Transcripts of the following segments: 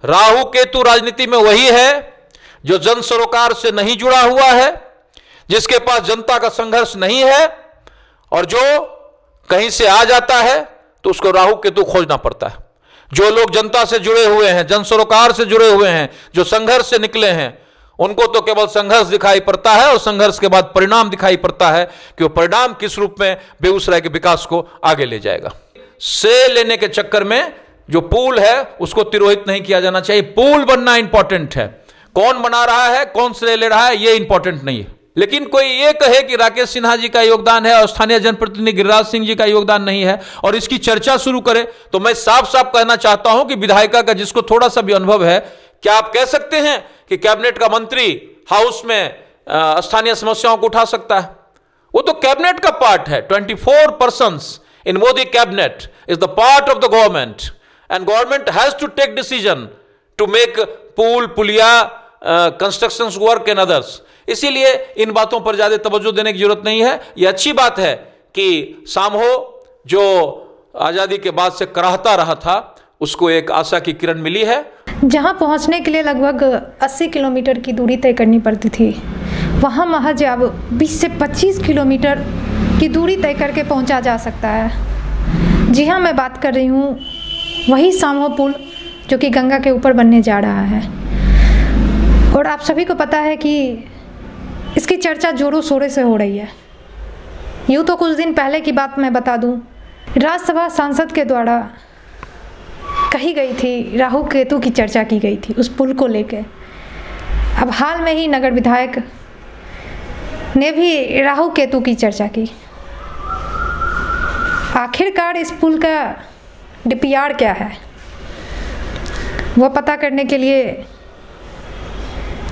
राहु केतु राजनीति में वही है जो जन सरोकार से नहीं जुड़ा हुआ है, जिसके पास जनता का संघर्ष नहीं है, और जो कहीं से आ जाता है तो उसको राहु केतु खोजना पड़ता है। जो लोग जनता से जुड़े हुए हैं, जन सरोकार से जुड़े हुए हैं, जो संघर्ष से निकले हैं, उनको तो केवल संघर्ष दिखाई पड़ता है और संघर्ष के बाद परिणाम दिखाई पड़ता है कि वो परिणाम किस रूप में बेगूसराय के विकास को आगे ले जाएगा। से लेने के चक्कर में जो पुल है उसको तिरोहित नहीं किया जाना चाहिए। पुल बनना इंपॉर्टेंट है, कौन बना रहा है, कौन से ले रहा है, ये इंपॉर्टेंट नहीं है। लेकिन कोई ये कहे कि राकेश सिन्हा जी का योगदान है और स्थानीय जनप्रतिनिधि गिरिराज सिंह जी का योगदान नहीं है और इसकी चर्चा शुरू करे, तो मैं साफ साफ कहना चाहता हूं कि विधायिका का जिसको थोड़ा सा भी अनुभव है, क्या आप कह सकते हैं कि कैबिनेट का मंत्री हाउस में स्थानीय समस्याओं को उठा सकता है? वो तो कैबिनेट का पार्ट है। 24 persons in Modi cabinet is the part of the government and government has to take decision to make पुल, पुलिया, कंस्ट्रक्शंस वर्क एंड अदर्स। इसीलिए इन बातों पर ज्यादा तवज्जो देने की जरूरत नहीं है। यह अच्छी बात है कि सामहो जो आजादी के बाद से कराहता रहा था, उसको एक आशा की किरण मिली है। जहां पहुंचने के लिए लगभग 80 किलोमीटर की दूरी तय करनी पड़ती थी, वहां महज अब 20 से 25 किलोमीटर की दूरी तय करके पहुंचा जा सकता है। जी हाँ, मैं बात कर रही हूँ वही सामहो पुल जो कि गंगा के ऊपर बनने जा रहा है। और आप सभी को पता है कि इसकी चर्चा जोरों शोरों से हो रही है। यूँ तो कुछ दिन पहले की बात मैं बता दूं, राज्यसभा सांसद के द्वारा कही गई थी, राहु केतु की चर्चा की गई थी उस पुल को लेके। अब हाल में ही नगर विधायक ने भी राहु केतु की चर्चा की। आखिरकार इस पुल का डीपीआर क्या है, वह पता करने के लिए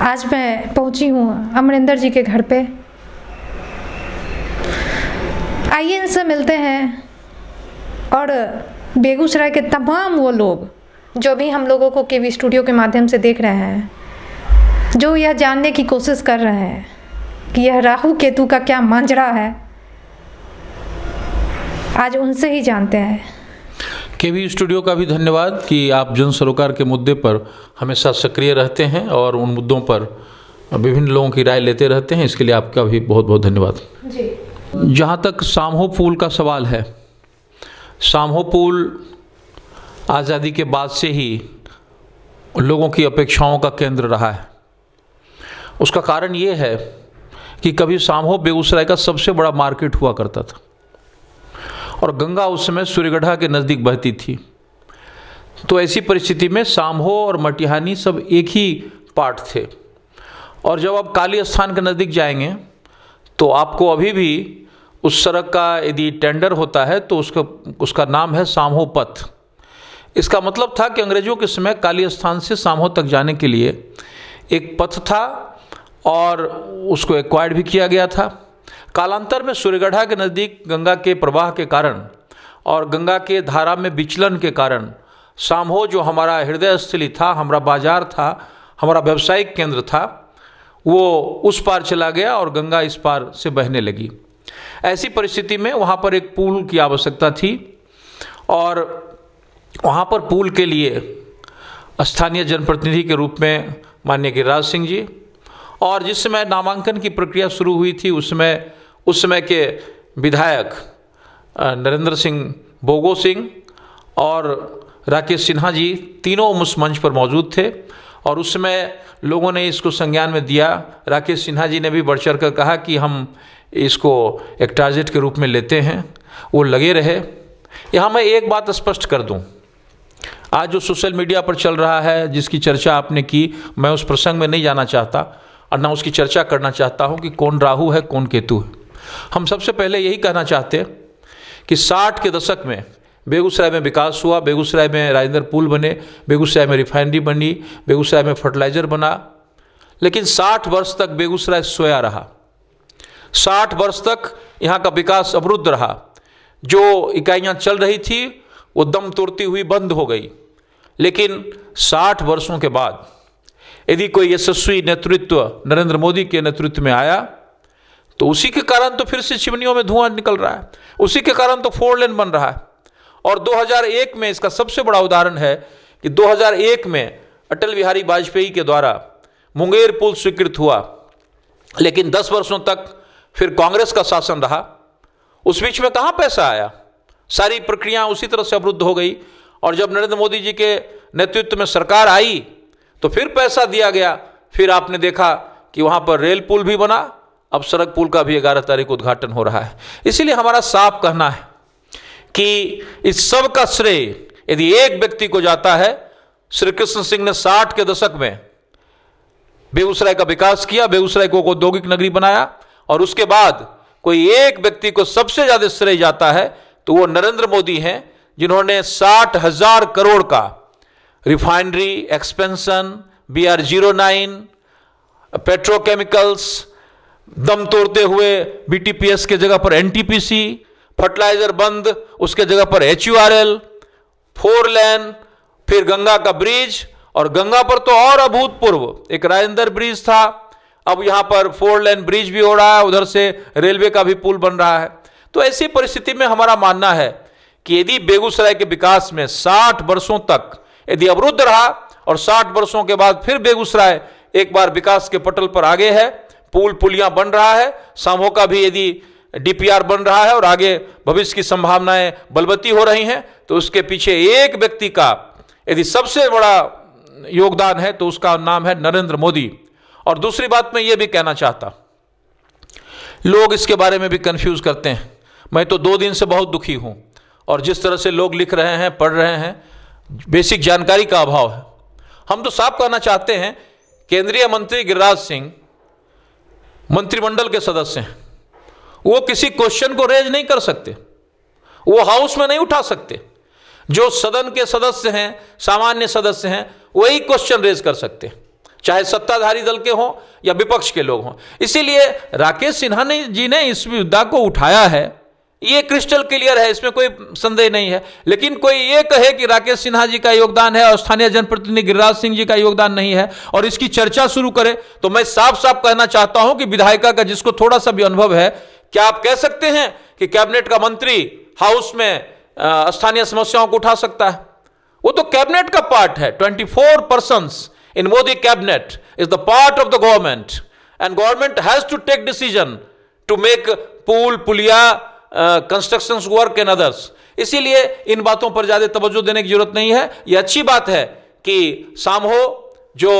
आज मैं पहुंची हूँ अमरिंदर जी के घर पे। आइए इनसे मिलते हैं और बेगूसराय के तमाम वो लोग जो भी हम लोगों को केवी स्टूडियो के माध्यम से देख रहे हैं, जो यह जानने की कोशिश कर रहे हैं कि यह राहु केतु का क्या मांजरा है, आज उनसे ही जानते हैं। केवी स्टूडियो का भी धन्यवाद कि आप जन सरोकार के मुद्दे पर हमेशा सक्रिय रहते हैं और उन मुद्दों पर विभिन्न लोगों की राय लेते रहते हैं। इसके लिए आपका भी बहुत बहुत धन्यवाद जी। जहाँ तक सामहो पुल का सवाल है, सामहो पुल आज़ादी के बाद से ही लोगों की अपेक्षाओं का केंद्र रहा है। उसका कारण ये है कि कभी सामहो बेगूसराय का सबसे बड़ा मार्केट हुआ करता था और गंगा उस समय सूर्यगढ़ा के नज़दीक बहती थी। तो ऐसी परिस्थिति में सामहो और मटिहानी सब एक ही पार्ट थे। और जब आप काली स्थान के नज़दीक जाएंगे तो आपको अभी भी उस सड़क का यदि टेंडर होता है तो उसका नाम है सामहो पथ। इसका मतलब था कि अंग्रेजों के समय काली स्थान से सामहो तक जाने के लिए एक पथ था और उसको एक्वायर्ड भी किया गया था। कालांतर में सूर्यगढ़ा के नज़दीक गंगा के प्रवाह के कारण और गंगा के धारा में विचलन के कारण सामहो जो हमारा हृदय स्थली था, हमारा बाजार था, हमारा व्यावसायिक केंद्र था, वो उस पार चला गया और गंगा इस पार से बहने लगी। ऐसी परिस्थिति में वहाँ पर एक पुल की आवश्यकता थी और वहाँ पर पुल के लिए स्थानीय जनप्रतिनिधि के रूप में माननीय गिरिराज सिंह जी, और जिस समय नामांकन की प्रक्रिया शुरू हुई थी उस समय के विधायक नरेंद्र सिंह बोगो सिंह और राकेश सिन्हा जी तीनों उस मंच पर मौजूद थे और उस समय लोगों ने इसको संज्ञान में दिया। राकेश सिन्हा जी ने भी बढ़ चढ़ कर कहा कि हम इसको एक टारगेट के रूप में लेते हैं, वो लगे रहे। यहाँ मैं एक बात स्पष्ट कर दूँ, आज जो सोशल मीडिया पर चल रहा है, जिसकी चर्चा आपने की, मैं उस प्रसंग में नहीं जाना चाहता और ना उसकी चर्चा करना चाहता हूँ कि कौन राहु है कौन केतु है। हम सबसे पहले यही कहना चाहते हैं कि 60 के दशक में बेगूसराय में विकास हुआ, बेगूसराय में राजेंद्र पुल बने, बेगूसराय में रिफाइनरी बनी, बेगूसराय में फर्टिलाइज़र बना, लेकिन 60 वर्ष तक बेगूसराय सोया रहा। 60 वर्ष तक यहाँ का विकास अवरुद्ध रहा। जो इकाइयाँ चल रही थी वो दम तोड़ती हुई बंद हो गई। लेकिन 60 वर्षों के बाद यदि कोई यशस्वी नेतृत्व नरेंद्र मोदी के नेतृत्व में आया तो उसी के कारण तो फिर से चिमनियों में धुआं निकल रहा है, उसी के कारण तो 4 लेन बन रहा है। और 2001 में इसका सबसे बड़ा उदाहरण है कि 2001 में अटल बिहारी वाजपेयी के द्वारा मुंगेर पुल स्वीकृत हुआ, लेकिन 10 वर्षों तक फिर कांग्रेस का शासन रहा। उस बीच में कहाँ पैसा आया? सारी प्रक्रिया उसी तरह से अवरुद्ध हो गई। और जब नरेंद्र मोदी जी के नेतृत्व में सरकार आई तो फिर पैसा दिया गया। फिर आपने देखा कि वहाँ पर रेल पुल भी बना, अब सड़क पुल का भी 11 तारीख को उद्घाटन हो रहा है। इसीलिए हमारा साफ कहना है कि इस सब का श्रेय यदि एक व्यक्ति को जाता है, श्री कृष्ण सिंह ने 60 के दशक में बेगूसराय का विकास किया, बेगूसराय को औद्योगिक नगरी बनाया, और उसके बाद कोई एक व्यक्ति को सबसे ज्यादा श्रेय जाता है तो वो नरेंद्र मोदी हैं, जिन्होंने 60,000 करोड़ का रिफाइनरी एक्सपेंशन, BR-09, पेट्रोकेमिकल्स, दम तोड़ते हुए BTPS के जगह पर NTPC, फर्टिलाइजर बंद उसके जगह पर HURL, 4 लेन, फिर गंगा का ब्रिज, और गंगा पर तो और अभूतपूर्व एक राजेंद्र ब्रिज था, अब यहां पर 4 लेन ब्रिज भी हो रहा है, उधर से रेलवे का भी पुल बन रहा है। तो ऐसी परिस्थिति में हमारा मानना है कि यदि बेगूसराय के विकास में 60 वर्षों तक यदि अवरुद्ध रहा और 60 वर्षों के बाद फिर बेगूसराय एक बार विकास के पटल पर आगे है, पुल पुलियां बन रहा है, सामो का भी यदि DPR बन रहा है और आगे भविष्य की संभावनाएं बलवती हो रही हैं, तो उसके पीछे एक व्यक्ति का यदि सबसे बड़ा योगदान है तो उसका नाम है नरेंद्र मोदी। और दूसरी बात मैं ये भी कहना चाहता, लोग इसके बारे में भी कंफ्यूज करते हैं। मैं तो 2 दिन से बहुत दुखी हूं, और जिस तरह से लोग लिख रहे हैं, पढ़ रहे हैं, बेसिक जानकारी का अभाव है। हम तो साफ कहना चाहते हैं, केंद्रीय मंत्री गिरिराज सिंह मंत्रिमंडल के सदस्य हैं, वो किसी क्वेश्चन को रेज नहीं कर सकते, वो हाउस में नहीं उठा सकते। जो सदन के सदस्य हैं, सामान्य सदस्य हैं, वही क्वेश्चन रेज कर सकते हैं, चाहे सत्ताधारी दल के हों या विपक्ष के लोग हों। इसीलिए राकेश सिन्हा जी ने इस मुद्दा को उठाया है, ये क्रिस्टल क्लियर है, इसमें कोई संदेह नहीं है। लेकिन कोई ये कहे कि राकेश सिन्हा जी का योगदान है और स्थानीय जनप्रतिनिधि गिरिराज सिंह जी का योगदान नहीं है, और इसकी चर्चा शुरू करे, तो मैं साफ साफ कहना चाहता हूं कि विधायिका का जिसको थोड़ा सा भी अनुभव है, क्या आप कह सकते हैं कि कैबिनेट का मंत्री हाउस में स्थानीय समस्याओं को उठा सकता है? वो तो कैबिनेट का पार्ट है। 24 persons in Modi cabinet is the part of the government, and government has to take decision to make pool, पुलिया, constructions work and others. इसीलिए इन बातों पर ज्यादा तवज्जो देने की जरूरत नहीं है। ये अच्छी बात है कि सामहो जो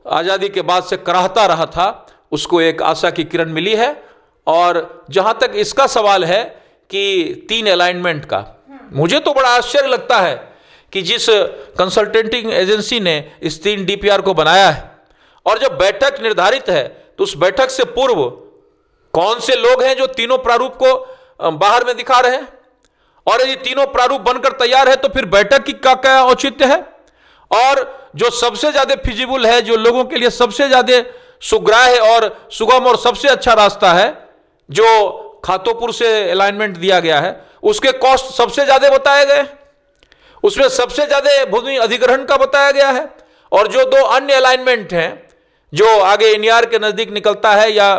आजादी के बाद से कराहता रहा था, उसको एक आशा की किरण मिली है। और जहां तक इसका सवाल है कि 3 अलाइनमेंट का, मुझे तो बड़ा आश्चर्य लगता है कि जिस कंसल्टेंटिंग एजेंसी ने इस 3 DPR को बनाया है, और जब बैठक निर्धारित है तो उस बैठक से पूर्व कौन से लोग हैं जो तीनों प्रारूप को बाहर में दिखा रहे हैं, और यदि तीनों प्रारूप बनकर तैयार है तो फिर बैठक की क्या औचित्य है? और जो सबसे ज्यादा फिजिबल है, जो लोगों के लिए सबसे ज्यादा सुग्राह्य और सुगम और सबसे अच्छा रास्ता है, जो खातोपुर से अलाइनमेंट दिया गया है, उसके कॉस्ट सबसे ज्यादा बताए गए, उसमें सबसे ज्यादा भूमि अधिग्रहण का बताया गया है। और जो 2 अन्य अलाइनमेंट हैं, जो आगे इनियार के नजदीक निकलता है या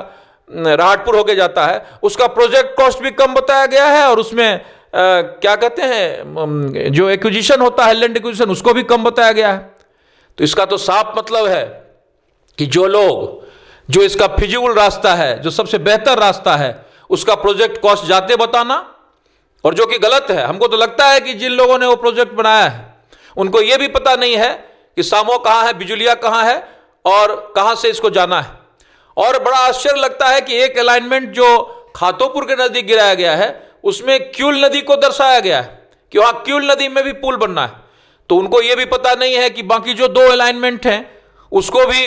राहटपुर होके जाता है, उसका प्रोजेक्ट कॉस्ट भी कम बताया गया है, और उसमें क्या कहते हैं, जो एक्विजिशन होता है, लैंड एक्विजिशन, उसको भी कम बताया गया है। तो इसका तो साफ मतलब है कि जो लोग, जो इसका फिजिबल रास्ता है, जो सबसे बेहतर रास्ता है, उसका प्रोजेक्ट कॉस्ट जाते बताना, और जो कि गलत है। हमको तो लगता है कि जिन लोगों ने वो प्रोजेक्ट बनाया है, उनको ये भी पता नहीं है कि सामो कहाँ है, बिजुलिया कहाँ है, और कहाँ से इसको जाना है। और बड़ा आश्चर्य लगता है कि एक अलाइनमेंट जो खातोपुर के नजदीक गिराया गया है, उसमें क्यूल नदी को दर्शाया गया है कि वहां क्यूल नदी में भी पुल बनना है। तो उनको यह भी पता नहीं है कि बाकी जो 2 अलाइनमेंट हैं उसको भी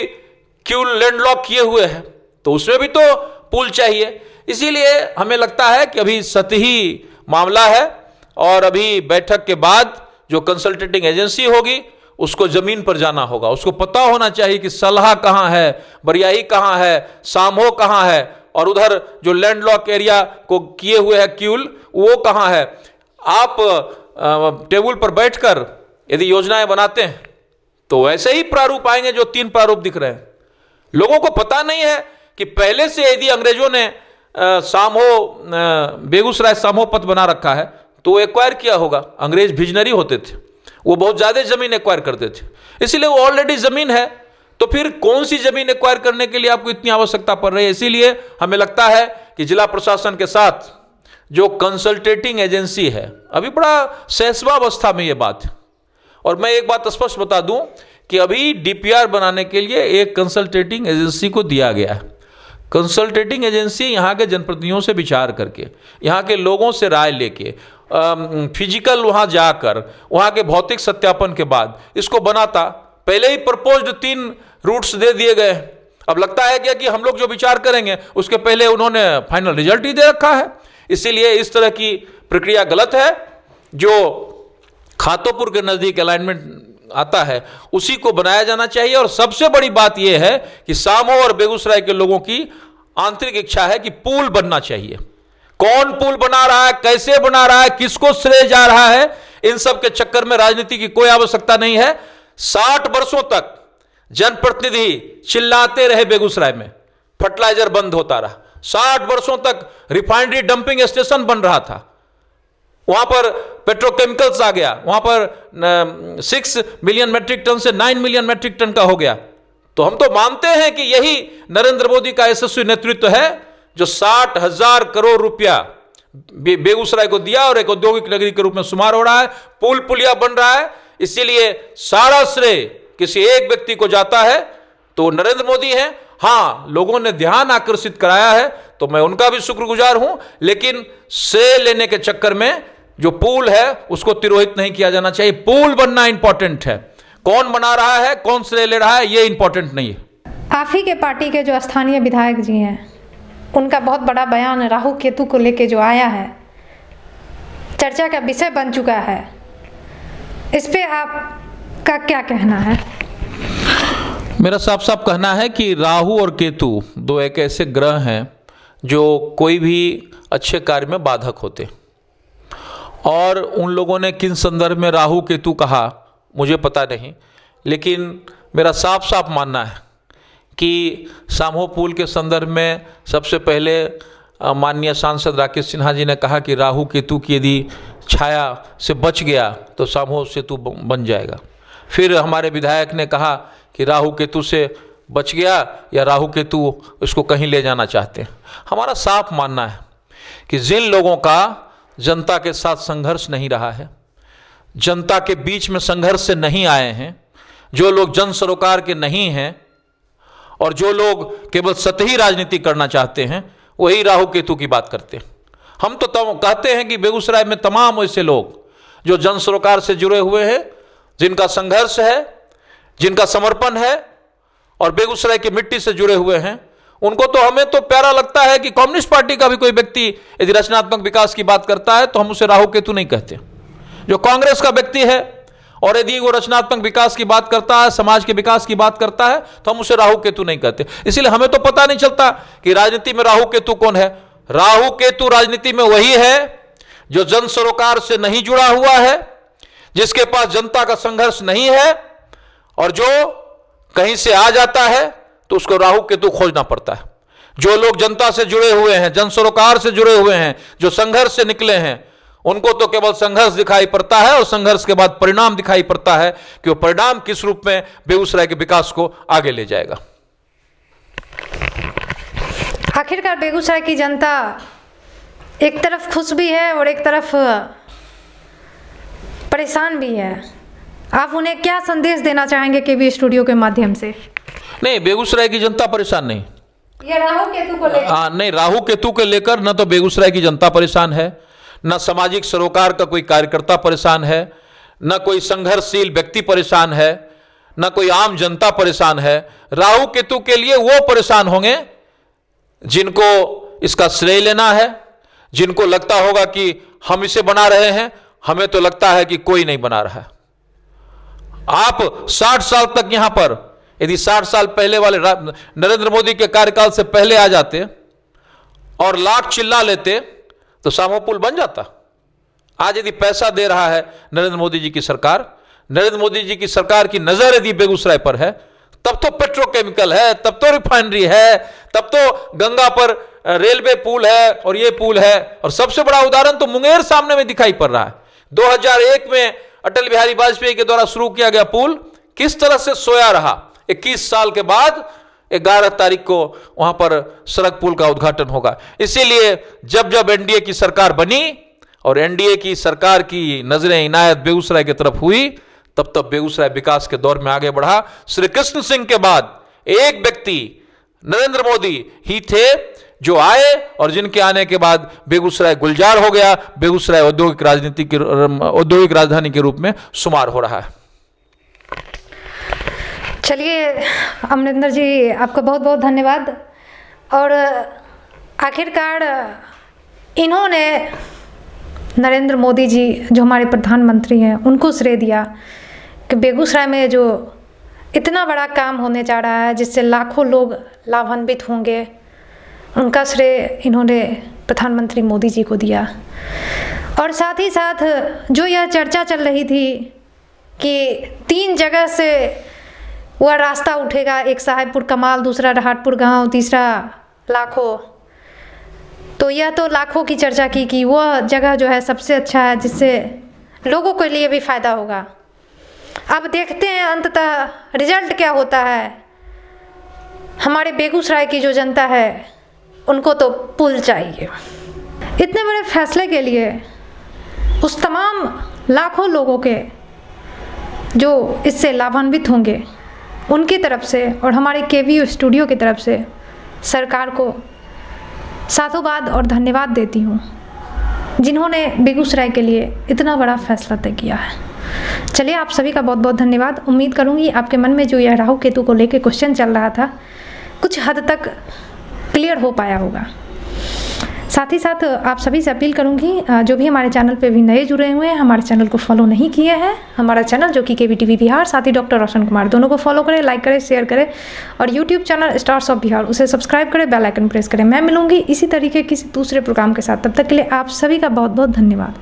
क्यूल लैंडलॉक किए हुए हैं, तो उसमें भी तो पुल चाहिए। इसीलिए हमें लगता है कि अभी सतही मामला है, और अभी बैठक के बाद जो कंसल्टेटिंग एजेंसी होगी उसको जमीन पर जाना होगा। उसको पता होना चाहिए कि सलहा कहां है, बरियाही कहां है, सामहो कहां है, और उधर जो लैंडलॉक एरिया को किए हुए है क्यूल, वो कहां है। आप टेबल पर बैठकर यदि योजनाएं बनाते हैं तो वैसे ही प्रारूप आएंगे जो 3 प्रारूप दिख रहे हैं। लोगों को पता नहीं है कि पहले से यदि अंग्रेजों ने बेगूसराय सामहो पथ बना रखा है तो एक्वायर किया होगा। अंग्रेज विजनरी होते थे, वो बहुत ज़्यादा ज़मीन एक्वायर करते थे, इसीलिए वो ऑलरेडी ज़मीन है, तो फिर कौन सी ज़मीन एक्वायर करने के लिए आपको इतनी आवश्यकता पड़ रही है। इसीलिए हमें लगता है कि जिला प्रशासन के साथ जो कंसल्टेटिंग एजेंसी है, अभी बड़ा सहसवावस्था में ये बात है। और मैं एक बात स्पष्ट बता दूं कि अभी डीपीआर बनाने के लिए एक कंसल्टेटिंग एजेंसी को दिया गया है। कंसल्टेटिंग एजेंसी यहाँ के जनप्रतिनिधियों से विचार करके, यहाँ के लोगों से राय लेके, फिजिकल वहाँ जाकर, वहाँ के भौतिक सत्यापन के बाद इसको बनाता। पहले ही प्रपोज्ड 3 रूट्स दे दिए गए। अब लगता है क्या कि हम लोग जो विचार करेंगे उसके पहले उन्होंने फाइनल रिजल्ट ही दे रखा है। इसीलिए इस तरह की प्रक्रिया गलत है। जो खातोपुर के नज़दीक अलाइनमेंट आता है उसी को बनाया जाना चाहिए। और सबसे बड़ी बात यह है कि सामो और बेगूसराय के लोगों की आंतरिक इच्छा है कि पुल बनना चाहिए। कौन पुल बना रहा है, कैसे बना रहा है, किसको श्रेय जा रहा है, इन सब के चक्कर में राजनीति की कोई आवश्यकता नहीं है। 60 वर्षों तक जनप्रतिनिधि चिल्लाते रहे बेगूसराय में फर्टिलाइजर बंद होता रहा। 60 वर्षों तक रिफाइनरी डंपिंग स्टेशन बन रहा था, वहां पर पेट्रोकेमिकल्स आ गया, वहां पर 6 मिलियन मेट्रिक टन से 9 मिलियन मेट्रिक टन का हो गया। तो हम तो मानते हैं कि यही नरेंद्र मोदी का यशस्वी नेतृत्व है जो 60,000 करोड़ रुपया बेगूसराय को दिया और एक औद्योगिक नगरी के रूप में शुमार हो रहा है, पुल पुलिया बन रहा है। इसीलिए सारा श्रेय किसी एक व्यक्ति को जाता है तो नरेंद्र मोदी हैं। हां, लोगों ने ध्यान आकर्षित कराया है तो मैं उनका भी शुक्रगुजार हूं, लेकिन श्रेय लेने के चक्कर में जो पुल है उसको तिरोहित नहीं किया जाना चाहिए। पुल बनना इंपॉर्टेंट है, कौन बना रहा है, कौन श्रेय ले रहा है, ये इंपॉर्टेंट नहीं है। आप ही के पार्टी के जो स्थानीय विधायक जी हैं, उनका बहुत बड़ा बयान राहु केतु को लेके जो आया है, चर्चा का विषय बन चुका है। इस पे आपका क्या कहना है? मेरा साफ साफ कहना है कि राहु और केतु 2 एक ऐसे ग्रह हैं जो कोई भी अच्छे कार्य में बाधक होते। और उन लोगों ने किन संदर्भ में राहु केतु कहा मुझे पता नहीं, लेकिन मेरा साफ साफ मानना है कि सामो पुल के संदर्भ में सबसे पहले माननीय सांसद राकेश सिन्हा जी ने कहा कि राहु केतु की यदि छाया से बच गया तो सामो सेतु बन जाएगा। फिर हमारे विधायक ने कहा कि राहु केतु से बच गया या राहु केतु इसको कहीं ले जाना चाहते हैं। हमारा साफ मानना है कि जिन लोगों का जनता के साथ संघर्ष नहीं रहा है, जनता के बीच में संघर्ष से नहीं आए हैं, जो लोग जन सरोकार के नहीं हैं और जो लोग केवल सतही राजनीति करना चाहते हैं, वही राहु केतु की बात करते हैं। हम तो कहते हैं कि बेगूसराय में तमाम ऐसे लोग जो जन सरोकार से जुड़े हुए हैं, जिनका संघर्ष है, जिनका समर्पण है और बेगूसराय की मिट्टी से जुड़े हुए हैं, उनको तो हमें तो प्यारा लगता है कि कम्युनिस्ट पार्टी का भी कोई व्यक्ति यदि रचनात्मक विकास की बात करता है तो हम उसे राहु केतु नहीं कहते। जो कांग्रेस का व्यक्ति है और यदि वो रचनात्मक विकास की बात करता है, समाज के विकास की बात करता है, तो हम उसे राहु केतु नहीं कहते। इसलिए हमें तो पता नहीं चलता कि राजनीति में राहु केतु कौन है। राहु केतु राजनीति में वही है जो जन सरोकार से नहीं जुड़ा हुआ है, जिसके पास जनता का संघर्ष नहीं है, और जो कहीं से आ जाता है तो उसको राहु केतु खोजना पड़ता है। जो लोग जनता से जुड़े हुए हैं, जन सरोकार से जुड़े हुए हैं, जो संघर्ष से निकले हैं, उनको तो केवल संघर्ष दिखाई पड़ता है और संघर्ष के बाद परिणाम दिखाई पड़ता है कि वो परिणाम किस रूप में बेगूसराय के विकास को आगे ले जाएगा। आखिरकार बेगूसराय की जनता एक तरफ खुश भी है और एक तरफ परेशान भी है। आप उन्हें क्या संदेश देना चाहेंगे केबी स्टूडियो के माध्यम से? नहीं, बेगूसराय की जनता परेशान नहीं, ये राहु केतु को लेकर नहीं, राहु केतु को लेकर न तो बेगूसराय की जनता परेशान है, न सामाजिक सरोकार का कोई कार्यकर्ता परेशान है, न कोई संघर्षशील व्यक्ति परेशान है, न कोई आम जनता परेशान है। राहु केतु के लिए वो परेशान होंगे जिनको इसका श्रेय लेना है, जिनको लगता होगा कि हम इसे बना रहे हैं। हमें तो लगता है कि कोई नहीं बना रहा है। आप 60 साल तक यहां पर यदि 60 साल पहले वाले नरेंद्र मोदी के कार्यकाल से पहले आ जाते और लाख चिल्ला लेते तो सामो पुल बन जाता। आज यदि पैसा दे रहा है नरेंद्र मोदी जी की सरकार, नरेंद्र मोदी जी की सरकार की नजर यदि बेगूसराय पर है, तब तो पेट्रोकेमिकल है, तब तो रिफाइनरी है, तब तो गंगा पर रेलवे पुल है और ये पुल है। और सबसे बड़ा उदाहरण तो मुंगेर सामने में दिखाई पड़ रहा है। 2001 में अटल बिहारी वाजपेयी के द्वारा शुरू किया गया पुल किस तरह से सोया रहा। 21 साल के बाद 11 तारीख को वहां पर सड़क पुल का उद्घाटन होगा। इसीलिए जब जब एनडीए की सरकार बनी और एनडीए की सरकार की नजरें इनायत बेगूसराय की तरफ हुई, तब तब बेगूसराय विकास के दौर में आगे बढ़ा। श्री कृष्ण सिंह के बाद एक व्यक्ति नरेंद्र मोदी ही थे जो आए और जिनके आने के बाद बेगूसराय गुलजार हो गया। बेगूसराय औद्योगिक राजधानी के रूप में शुमार हो रहा है। चलिए अमरिंदर जी, आपका बहुत बहुत धन्यवाद। और आखिरकार इन्होंने नरेंद्र मोदी जी जो हमारे प्रधानमंत्री हैं उनको श्रेय दिया कि बेगूसराय में जो इतना बड़ा काम होने जा रहा है जिससे लाखों लोग लाभान्वित होंगे, उनका श्रेय इन्होंने प्रधानमंत्री मोदी जी को दिया। और साथ ही साथ जो यह चर्चा चल रही थी कि 3 जगह से वह रास्ता उठेगा, एक साहेबपुर कमाल, दूसरा रहाटपुर गांव, तीसरा लाखों, तो यह तो लाखों की चर्चा की कि वह जगह जो है सबसे अच्छा है जिससे लोगों के लिए भी फ़ायदा होगा। अब देखते हैं अंततः रिजल्ट क्या होता है। हमारे बेगूसराय की जो जनता है उनको तो पुल चाहिए। इतने बड़े फैसले के लिए उस तमाम लाखों लोगों के जो इससे लाभान्वित होंगे उनकी तरफ से और हमारे केवीओ स्टूडियो की तरफ से सरकार को साधुवाद और धन्यवाद देती हूँ, जिन्होंने बेगूसराय के लिए इतना बड़ा फैसला तय किया है। चलिए, आप सभी का बहुत बहुत धन्यवाद। उम्मीद करूँगी आपके मन में जो यह राहु केतु को लेकर क्वेश्चन चल रहा था कुछ हद तक क्लियर हो पाया होगा। साथ ही साथ आप सभी से अपील करूंगी, जो भी हमारे चैनल पे भी नए जुड़े हुए हैं, हमारे चैनल को फॉलो नहीं किए हैं, हमारा चैनल जो कि KVTV बिहार, साथ ही डॉक्टर रोशन कुमार, दोनों को फॉलो करें, लाइक करें, शेयर करें और YouTube channel stars of Bihar उसे सब्सक्राइब करें, बेल आइकन प्रेस करें। मैं मिलूंगी इसी तरीके किसी दूसरे प्रोग्राम के साथ। तब तक के लिए आप सभी का बहुत बहुत धन्यवाद।